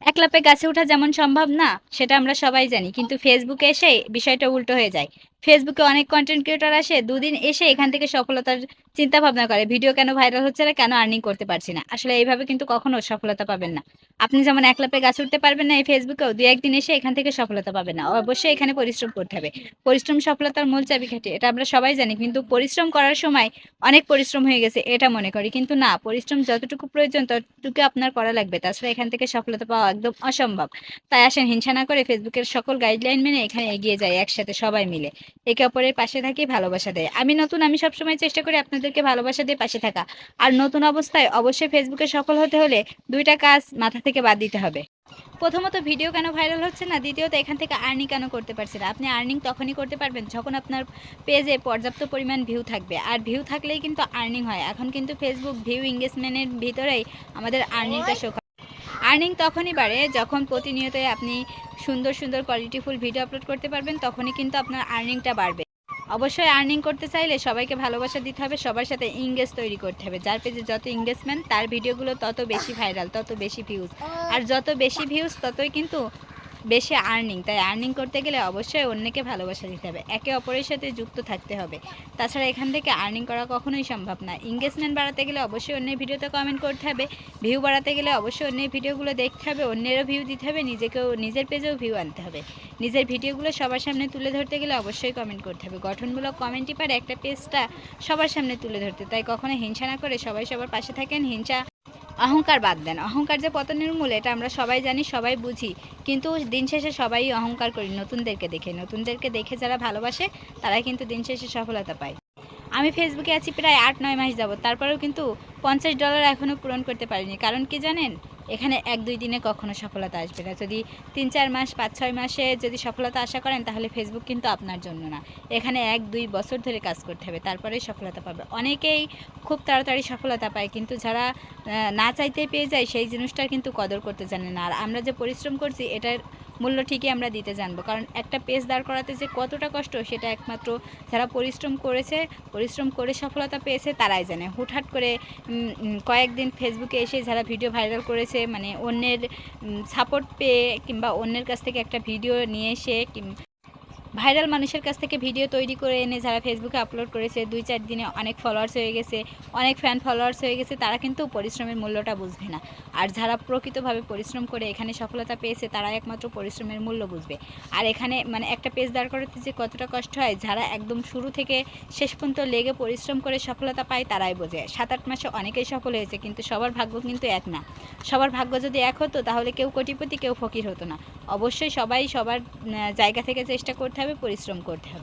একলা পেয়ে গাছে ওঠা যেমন সম্ভব না, সেটা আমরা সবাই জানি। কিন্তু ফেসবুকে এসে বিষয়টা উল্টো হয়ে যায়। ফেসবুকে অনেক কনটেন্ট ক্রিয়েটর আসে, দুদিন এসে এখান থেকে সফলতার চিন্তা ভাবনা করে, ভিডিও কেন ভাইরাল হচ্ছে না, কেন আর্নিং করতে পারছি না। আসলে এইভাবে কিন্তু কখনো সফলতা পাবেন না। আপনি যেমন একলা পেয়ে গাছে উঠতে পারবেন না এই ফেসবুকেও, দুই একদিন এসে এখান থেকে সফলতা পাবেন না। অবশ্যই এখানে পরিশ্রম করতে হবে। পরিশ্রম সফলতার মূল চাবিকাঠি, এটা আমরা সবাই জানি। কিন্তু পরিশ্রম করার সময় অনেক পরিশ্রম হয়ে গেছে এটা মনে করি, কিন্তু না, পরিশ্রম যতটুকু প্রয়োজন ততটুকু আপনার করা লাগবে। তাছাড়া এখান থেকে সফলতা পাওয়া একদম অসম্ভব। তাই আসেন হিংসা না করে ফেসবুকের সকল গাইডলাইন মেনে এখানে এগিয়ে যাই একসাথে সবাই মিলে। একে অপরের পাশে থাকি, ভালোবাসা দেয়। আমি নতুন, আমি সবসময় চেষ্টা করি আপনাদেরকে ভালোবাসা দিয়ে পাশে থাকা। আর নতুন অবস্থায় অবশ্যই ফেসবুকে সফল হতে হলে ২টা কাজ মাথা থেকে বাদ দিতে হবে। প্রথমত, ভিডিও কেন ভাইরাল হচ্ছে না, দ্বিতীয়ত এখান থেকে আর্নিং কেন করতে পারছে না। আপনি আর্নিং তখনই করতে পারবেন যখন আপনার পেজে পর্যাপ্ত পরিমাণ ভিউ থাকবে, আর ভিউ থাকলেই কিন্তু আর্নিং হয়। এখন কিন্তু ফেসবুক ভিউ এঙ্গেজমেন্টের ভিতরেই আমাদের আর্নিংটা শো করে। আর্নিং তখনই বাড়ে যখন প্রতিনিয়তই আপনি সুন্দর সুন্দর কোয়ালিটিফুল ভিডিও আপলোড করতে পারবেন, তখনই কিন্তু আপনার আর্নিংটা বাড়বে। অবশ্যই আর্নিং করতে চাইলে সবাইকে ভালোবাসা দিতে হবে, সবার সাথে ইংগেজ তৈরি করতে হবে। যার পেজে যত ইংগেজমেন্ট তার ভিডিওগুলো তত বেশি ভাইরাল, তত বেশি ভিউজ। আর যত বেশি ভিউজ ততই কিন্তু বেশি আর্নিং। তাই আর্নিং করতে গেলে অবশ্যই অন্যকে ভালোবাসা দিতে হবে, একে অপরের সাথে যুক্ত থাকতে হবে। তাছাড়া এখান থেকে আর্নিং করা কখনোই সম্ভব না। এঙ্গেজমেন্ট বাড়াতে গেলে অবশ্যই অন্যের ভিডিওতে কমেন্ট করতে হবে, ভিউ বাড়াতে গেলে অবশ্যই অন্যের ভিডিওগুলো দেখতে হবে, অন্যেরও ভিউ দিতে হবে, নিজের পেজেও ভিউ আনতে হবে। নিজের ভিডিওগুলো সবার সামনে তুলে ধরতে গেলে অবশ্যই কমেন্ট করতে হবে। গঠনমূলক কমেন্টই পারে একটা পেজটা সবার সামনে তুলে ধরতে। তাই কখনো হিংসা না করে সবাই সবার পাশে থাকেন। হিংসা, অহংকার বাদ দেন। অহংকার যে পতনের মূল, এটা আমরা সবাই জানি, সবাই বুঝি। কিন্তু দিন শেষে সবাই অহংকার করি নতুনদেরকে দেখে যারা ভালোবাসে তারাই কিন্তু দিন শেষে সফলতা পায়। আমি ফেসবুকে আছি প্রায় ৮-৯ মাস যাবত, তারপরেও কিন্তু $50 এখনও পূরণ করতে পারিনি। কারণ কি জানেন? এখানে ১-২ দিনে কখনো সফলতা আসবে না। যদি ৩-৪ মাস, ৫-৬ মাসে যদি সফলতা আশা করেন, তাহলে ফেসবুক কিন্তু আপনার জন্য না। এখানে ১-২ বছর ধরে কাজ করতে হবে, তারপরেই সফলতা পাবে। অনেকেই খুব তাড়াতাড়ি সফলতা পায়, কিন্তু যারা না চাইতেই পেয়ে যায় সেই জিনিসটার কিন্তু কদর করতে জানে না। আর আমরা যে পরিশ্রম করছি এটার মূল্য ঠিকই আমরা দিতে জানবো। কারণ একটা পেজ দাঁড় করাতে যে কতটা কষ্ট, সেটা একমাত্র যারা পরিশ্রম করেছে, পরিশ্রম করে সফলতা পেয়েছে তারাই জানে। হুটহাট করে কয়েকদিন ফেসবুকে এসে যারা ভিডিও ভাইরাল করেছে, মানে অন্যের সাপোর্ট পেয়ে কিংবা অন্যের কাছ থেকে একটা ভিডিও নিয়ে এসে ভাইরাল মানুষের কাছ থেকে ভিডিও তৈরি করে এনে যারা ফেসবুকে আপলোড করেছে, ২-৪ দিনে অনেক ফলোয়ার্স হয়ে গেছে, অনেক ফ্যান ফলোয়ার্স হয়ে গেছে, তারা কিন্তু পরিশ্রমের মূল্যটা বুঝবে না। আর যারা প্রকৃতভাবে পরিশ্রম করে এখানে সফলতা পেয়েছে তারা একমাত্র পরিশ্রমের মূল্য বুঝবে। আর এখানে মানে একটা পেজ দাঁড় করাতে যে কতটা কষ্ট হয়, যারা একদম শুরু থেকে শেষ পর্যন্ত লেগে পরিশ্রম করে সফলতা পায় তারাই বোঝে। ৭-৮ মাসে অনেকেই সফল হয়েছে, কিন্তু সবার ভাগ্য কিন্তু এক না। সবার ভাগ্য যদি এক হতো তাহলে কেউ কোটিপতি, কেউ ফকির হতো না। অবশ্যই সবাই সবার জায়গা থেকে চেষ্টা করতে হবে, পরিশ্রম করতে হবে।